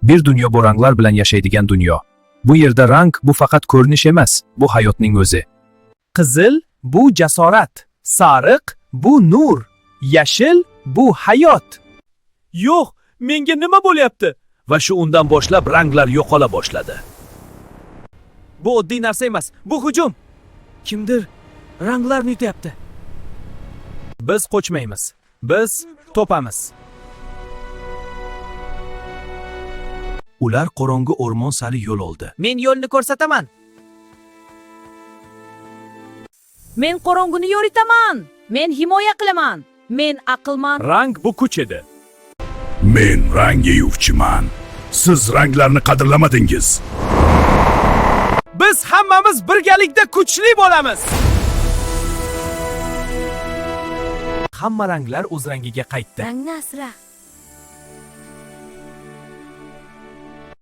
Bir dunyo bu ranglar bilan yashaydigan dunyo. Bu yerda rang bu faqat ko'rinish emas, bu hayotning o'zi. Qizil bu jasorat, sariq bu nur, yashil bu hayot. Yo'q, menga nima bo'lyapti? Va shu undan boshlab ranglar yo'qola boshladi. Bu oddiy narsa emas, bu hujum. Kimdir ranglarni yutyapti. Biz qochmaymiz. Biz topamiz. Ular qorong'u o'rmon sari yo'l oldi. Men yo'lni ko'rsataman. Men qorong'uni yoritaman. Men himoya qilaman. Men aqlman. Rang bu kuch edi. Men rang yeyuvchiman. Siz ranglarni qadrlamadingiz. Biz hammamiz birgalikda kuchli bo'lamiz. Hamma ranglar o'z rangiga qaytdi. Rangni asra.